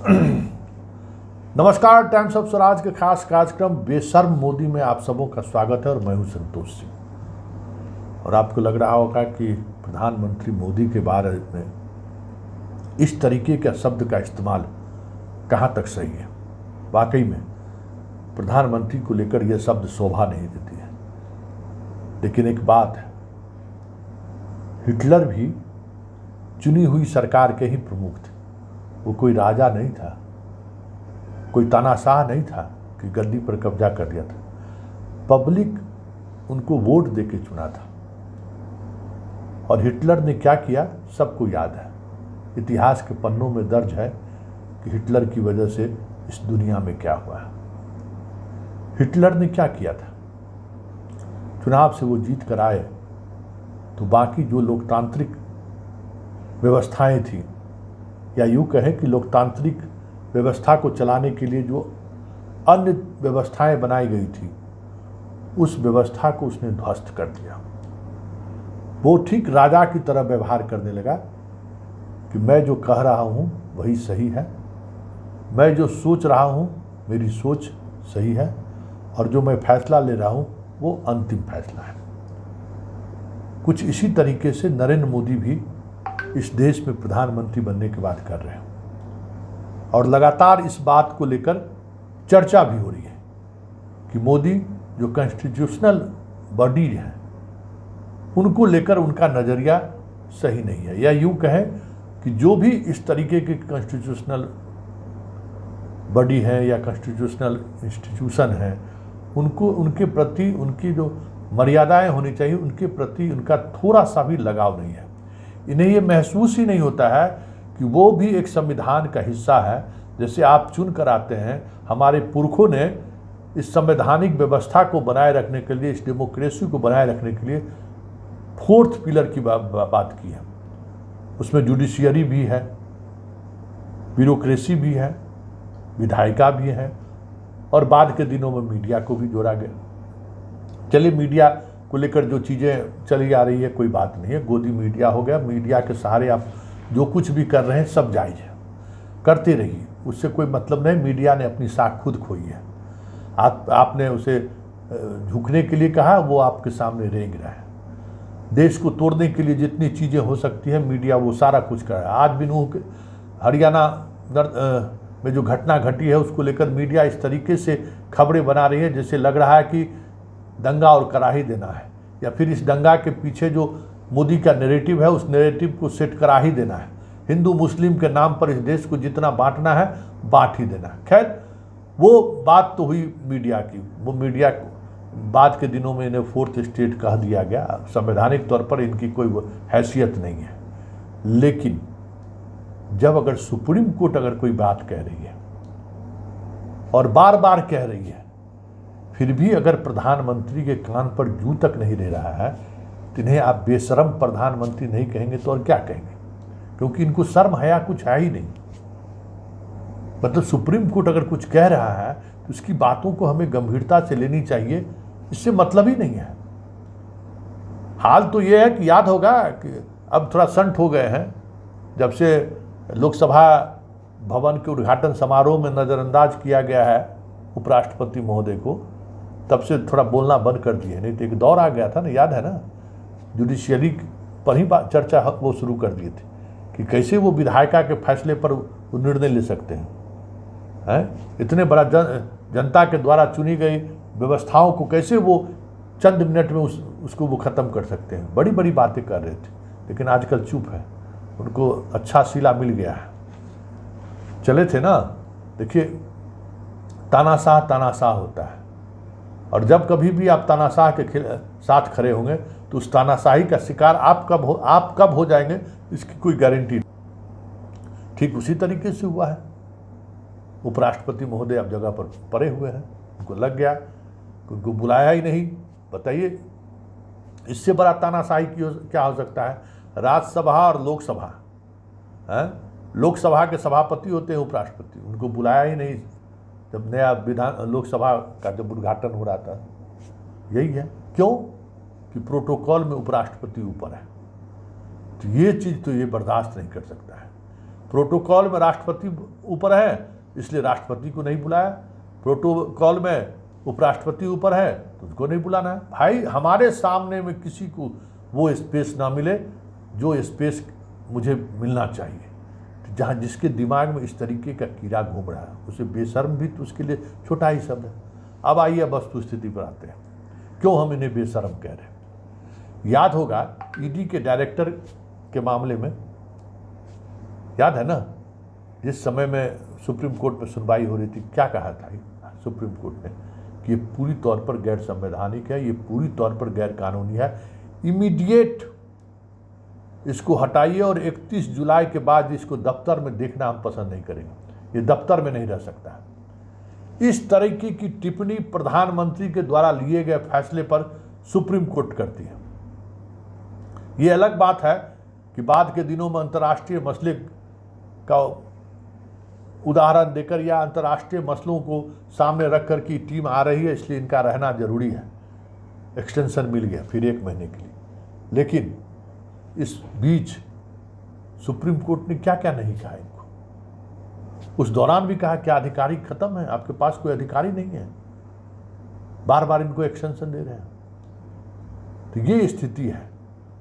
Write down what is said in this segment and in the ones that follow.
नमस्कार, times of Swaraj के खास कार्यक्रम बेशर्म मोदी में आप सबों का स्वागत है और मैं हूं संतोष सिंह। और आपको लग रहा होगा कि प्रधानमंत्री मोदी के बारे में इस तरीके का शब्द का इस्तेमाल कहां तक सही है। वाकई में प्रधानमंत्री को लेकर यह शब्द शोभा नहीं देती है। लेकिन एक बात है, हिटलर भी चुनी हुई सरकार के ही प्रमुख थे। वो कोई राजा नहीं था, कोई तानाशाह नहीं था कि गद्दी पर कब्जा कर दिया था। पब्लिक उनको वोट देके चुना था। और हिटलर ने क्या किया सबको याद है। इतिहास के पन्नों में दर्ज है कि हिटलर की वजह से इस दुनिया में क्या हुआ है। हिटलर ने क्या किया था, चुनाव से वो जीत कर आए तो बाकी जो लोकतांत्रिक व्यवस्थाएं थी, या यूँ कहें कि लोकतांत्रिक व्यवस्था को चलाने के लिए जो अन्य व्यवस्थाएं बनाई गई थी, उस व्यवस्था को उसने ध्वस्त कर दिया। वो ठीक राजा की तरह व्यवहार करने लगा कि मैं जो कह रहा हूँ वही सही है, मैं जो सोच रहा हूँ मेरी सोच सही है, और जो मैं फैसला ले रहा हूँ वो अंतिम फैसला है। कुछ इसी तरीके से नरेंद्र मोदी भी इस देश में प्रधानमंत्री बनने की बात कर रहे हैं। और लगातार इस बात को लेकर चर्चा भी हो रही है कि मोदी जो कॉन्स्टिट्यूशनल बॉडी है उनको लेकर उनका नज़रिया सही नहीं है, या यूँ कहें कि जो भी इस तरीके के कॉन्स्टिट्यूशनल बॉडी है या कॉन्स्टिट्यूशनल इंस्टीट्यूशन है, उनको उनके प्रति उनकी जो मर्यादाएं होनी चाहिए उनके प्रति उनका थोड़ा सा भी लगाव नहीं है। इन्हें ये महसूस ही नहीं होता है कि वो भी एक संविधान का हिस्सा है। जैसे आप चुन कर आते हैं, हमारे पुरखों ने इस संवैधानिक व्यवस्था को बनाए रखने के लिए, इस डेमोक्रेसी को बनाए रखने के लिए फोर्थ पिलर की बात की है। उसमें जुडिशियरी भी है, ब्यूरोक्रेसी भी है, विधायिका भी है, और बाद के दिनों में मीडिया को भी जोड़ा गया। चलिए, मीडिया को लेकर जो चीज़ें चली आ रही है कोई बात नहीं है, गोदी मीडिया हो गया। मीडिया के सहारे आप जो कुछ भी कर रहे हैं सब जायज़ है, करते रहिए, उससे कोई मतलब नहीं। मीडिया ने अपनी साख खुद खोई है। आपने उसे झुकने के लिए कहा, वो आपके सामने रेंग रहा है। देश को तोड़ने के लिए जितनी चीज़ें हो सकती हैं मीडिया वो सारा कुछ कर रहा है। आज भी हरियाणा में जो घटना घटी है उसको लेकर मीडिया इस तरीके से खबरें बना रही है जैसे लग रहा है कि दंगा और कराही देना है, या फिर इस दंगा के पीछे जो मोदी का नैरेटिव है उस नैरेटिव को सेट करा ही देना है। हिंदू मुस्लिम के नाम पर इस देश को जितना बांटना है बांट ही देना है। खैर, वो बात तो हुई मीडिया की। वो मीडिया बाद के दिनों में इन्हें फोर्थ स्टेट कह दिया गया। संवैधानिक तौर पर इनकी कोई हैसियत नहीं है। लेकिन जब अगर सुप्रीम कोर्ट अगर कोई बात कह रही है और बार बार कह रही है, फिर भी अगर प्रधानमंत्री के कान पर जूं तक नहीं दे रहा है तो इन्हें आप बेशर्म प्रधानमंत्री नहीं कहेंगे तो और क्या कहेंगे, क्योंकि इनको शर्म हया कुछ है ही नहीं। मतलब सुप्रीम कोर्ट अगर कुछ कह रहा है तो उसकी बातों को हमें गंभीरता से लेनी चाहिए, इससे मतलब ही नहीं है। हाल तो ये है कि याद होगा कि अब थोड़ा संट हो गए हैं, जब से लोकसभा भवन के उद्घाटन समारोह में नज़रअंदाज किया गया है उपराष्ट्रपति महोदय को, तब से थोड़ा बोलना बंद कर दिए। नहीं तो एक दौर आ गया था ना, याद है ना, जुडिशियरी पर ही चर्चा वो शुरू कर दिए थे कि कैसे वो विधायिका के फैसले पर वो निर्णय ले सकते हैं। इतने बड़ा जनता के द्वारा चुनी गई व्यवस्थाओं को कैसे वो चंद मिनट में उसको वो ख़त्म कर सकते हैं। बड़ी बड़ी बातें कर रहे थे, लेकिन आजकल चुप है। उनको अच्छा सिला मिल गया है। चले थे ना, देखिए, तानाशाह तानाशाह होता है, और जब कभी भी आप तानाशाह के साथ खड़े होंगे तो उस तानाशाही का शिकार आप कब हो जाएंगे इसकी कोई गारंटी नहीं। ठीक उसी तरीके से हुआ है। उपराष्ट्रपति महोदय अब जगह पर पड़े हुए हैं, उनको लग गया, उनको बुलाया ही नहीं। बताइए, इससे बड़ा तानाशाही क्या हो सकता है। राज्यसभा और लोकसभा है, लोकसभा के सभापति होते हैं उपराष्ट्रपति, उनको बुलाया ही नहीं जब नया लोकसभा का जब उद्घाटन हो रहा था। यही है, क्यों कि प्रोटोकॉल में उपराष्ट्रपति ऊपर है। तो ये चीज़ तो ये बर्दाश्त नहीं कर सकता है। प्रोटोकॉल में राष्ट्रपति ऊपर है इसलिए राष्ट्रपति को नहीं बुलाया, प्रोटोकॉल में उपराष्ट्रपति ऊपर है तो उसको नहीं बुलाना है। भाई हमारे सामने में किसी को वो स्पेस ना मिले जो स्पेस मुझे मिलना चाहिए, जहाँ जिसके दिमाग में इस तरीके का कीड़ा घूम रहा है उसे बेशर्म भी तो उसके लिए छोटा ही शब्द है। अब आइए वस्तु स्थिति पर आते हैं, क्यों हम इन्हें बेशर्म कह रहे हैं। याद होगा ईडी के डायरेक्टर के मामले में, याद है ना, जिस समय में सुप्रीम कोर्ट में सुनवाई हो रही थी, क्या कहा था सुप्रीम कोर्ट ने कि ये पूरी तौर पर गैर संवैधानिक है, ये पूरी तौर पर गैर कानूनी है, इमीडिएट इसको हटाइए और 31 जुलाई के बाद इसको दफ्तर में देखना हम पसंद नहीं करेंगे, ये दफ्तर में नहीं रह सकता है। इस तरीके की टिप्पणी प्रधानमंत्री के द्वारा लिए गए फैसले पर सुप्रीम कोर्ट करती है। ये अलग बात है कि बाद के दिनों में अंतर्राष्ट्रीय मसले का उदाहरण देकर या अंतर्राष्ट्रीय मसलों को सामने रख कर की टीम आ रही है इसलिए इनका रहना जरूरी है, एक्सटेंशन मिल गया फिर 1 महीने के लिए। लेकिन इस बीच सुप्रीम कोर्ट ने क्या क्या नहीं कहा इनको। उस दौरान भी कहा क्या अधिकारी खत्म है, आपके पास कोई अधिकारी नहीं है, बार बार इनको एक्सटेंशन दे रहे हैं। तो ये स्थिति है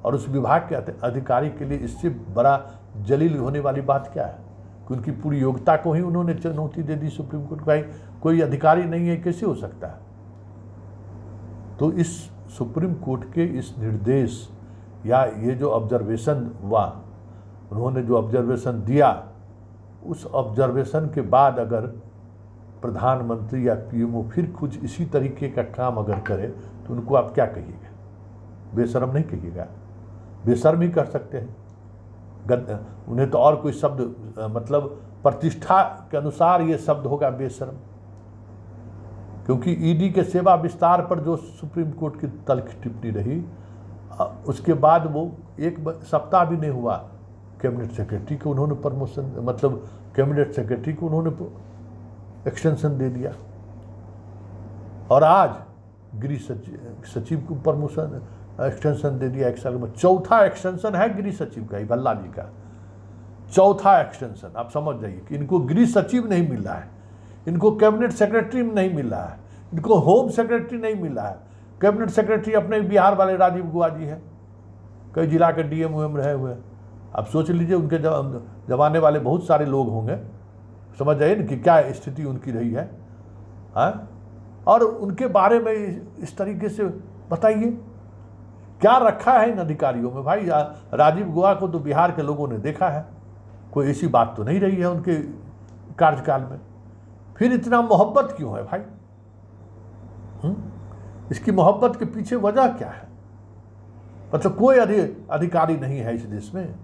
और उस विभाग के अधिकारी के लिए इससे बड़ा जलील होने वाली बात क्या है कि उनकी पूरी योग्यता को ही उन्होंने चुनौती दे दी सुप्रीम कोर्ट। भाई कोई अधिकारी नहीं है, कैसे हो सकता है। तो इस सुप्रीम कोर्ट के इस निर्देश या ये जो ऑब्जर्वेशन हुआ, उन्होंने जो ऑब्जर्वेशन दिया, उस ऑब्जर्वेशन के बाद अगर प्रधानमंत्री या पीएमओ फिर कुछ इसी तरीके का काम अगर करे तो उनको आप क्या कहिएगा, बेशर्म नहीं कहिएगा, बेशर्म ही कर सकते हैं। उन्हें तो और कोई शब्द मतलब प्रतिष्ठा के अनुसार ये शब्द होगा बेशर्म, क्योंकि ईडी के सेवा विस्तार पर जो सुप्रीम कोर्ट की तल्ख टिप्पणी रही, उसके बाद वो 1 सप्ताह भी नहीं हुआ कैबिनेट सेक्रेटरी को उन्होंने प्रमोशन, मतलब कैबिनेट सेक्रेटरी को उन्होंने एक्सटेंशन दे दिया और आज गृह सचिव को प्रमोशन एक्सटेंशन दे दिया 1 साल में। चौथा एक्सटेंशन है गृह सचिव का, भल्ला जी का चौथा एक्सटेंशन। आप समझ जाइए कि इनको गृह सचिव नहीं मिल रहा है, इनको कैबिनेट सेक्रेटरी नहीं मिल रहा है, इनको होम सेक्रेटरी नहीं मिल रहा है। कैबिनेट सेक्रेटरी अपने बिहार वाले राजीव गुहा जी हैं, कई जिला के डीएम उएम रहे हुए। आप सोच लीजिए उनके जमाने वाले बहुत सारे लोग होंगे, समझ जाइए ना कि क्या स्थिति उनकी रही है। हाँ, और उनके बारे में इस तरीके से बताइए क्या रखा है इन अधिकारियों में। भाई राजीव गुहा को तो बिहार के लोगों ने देखा है, कोई ऐसी बात तो नहीं रही है उनके कार्यकाल में, फिर इतना मोहब्बत क्यों है भाई। इसकी मोहब्बत के पीछे वजह क्या है। मतलब कोई अधिकारी नहीं है इस देश में,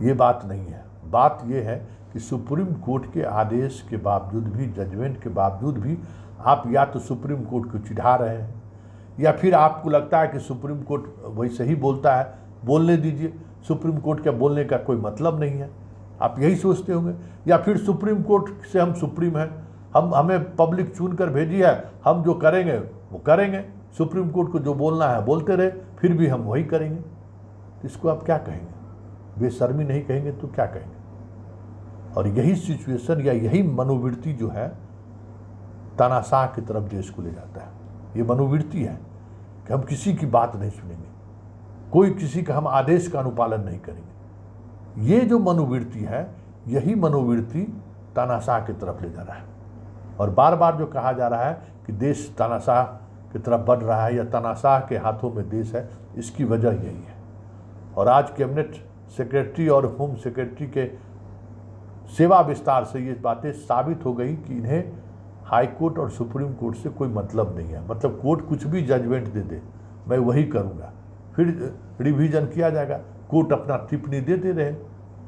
ये बात नहीं है। बात ये है कि सुप्रीम कोर्ट के आदेश के बावजूद भी, जजमेंट के बावजूद भी आप या तो सुप्रीम कोर्ट को चिढ़ा रहे हैं या फिर आपको लगता है कि सुप्रीम कोर्ट वैसे ही बोलता है, बोलने दीजिए, सुप्रीम कोर्ट के बोलने का कोई मतलब नहीं है, आप यही सोचते होंगे। या फिर सुप्रीम कोर्ट से हम सुप्रीम हैं, हमें पब्लिक चुन कर भेजी है, हम जो करेंगे वो करेंगे, सुप्रीम कोर्ट को जो बोलना है बोलते रहे, फिर भी हम वही करेंगे। इसको आप क्या कहेंगे, बेशर्मी नहीं कहेंगे तो क्या कहेंगे। और यही सिचुएशन या यही मनोवृत्ति जो है तानाशाह की तरफ देश को ले जाता है। ये मनोवृत्ति है कि हम किसी की बात नहीं सुनेंगे, कोई किसी का हम आदेश का अनुपालन नहीं करेंगे। ये जो मनोवृत्ति है, यही मनोवृत्ति तानाशाह की तरफ ले जा रहा है। और बार बार जो कहा जा रहा है कि देश तानाशाह की तरफ बढ़ रहा है या तानाशाह के हाथों में देश है, इसकी वजह यही है। और आज कैबिनेट सेक्रेटरी और होम सेक्रेटरी के सेवा विस्तार से ये बातें साबित हो गई कि इन्हें हाई कोर्ट और सुप्रीम कोर्ट से कोई मतलब नहीं है। मतलब कोर्ट कुछ भी जजमेंट दे दे, मैं वही करूँगा, फिर रिवीजन किया जाएगा, कोर्ट अपना टिप्पणी देते रहे।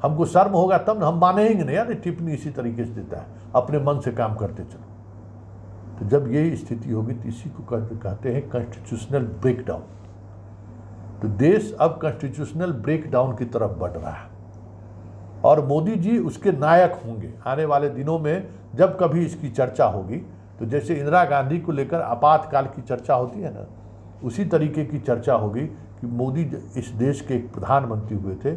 हमको शर्म होगा तब हम मानेंगे नहीं यार, टिप्पणी इसी तरीके से देता है, अपने मन से काम करते चलो। तो जब ये स्थिति होगी तो इसी को कहते हैं कॉन्स्टिट्यूशनल ब्रेकडाउन। तो देश अब कॉन्स्टिट्यूशनल ब्रेकडाउन की तरफ बढ़ रहा है और मोदी जी उसके नायक होंगे आने वाले दिनों में। जब कभी इसकी चर्चा होगी तो जैसे इंदिरा गांधी को लेकर आपातकाल की चर्चा होती है ना, उसी तरीके की चर्चा होगी कि मोदी इस देश के एक प्रधानमंत्री हुए थे,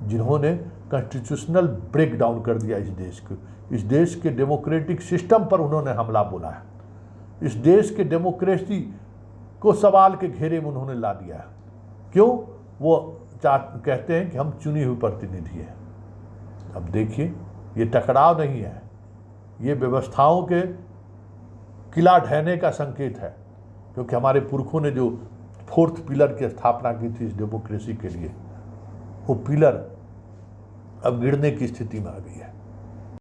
जिन्होंने कॉन्स्टिट्यूशनल ब्रेक डाउन कर दिया इस देश को। इस देश के डेमोक्रेटिक सिस्टम पर उन्होंने हमला बोला है। इस देश के डेमोक्रेसी को सवाल के घेरे में उन्होंने ला दिया है। क्यों? वो कहते हैं कि हम चुनी हुई प्रतिनिधि हैं। अब देखिए, ये टकराव नहीं है, ये व्यवस्थाओं के किला ढहने का संकेत है, क्योंकि हमारे पुरखों ने जो 4th पिलर की स्थापना की थी इस डेमोक्रेसी के लिए, वो पिलर अब गिरने की स्थिति में आ गई है।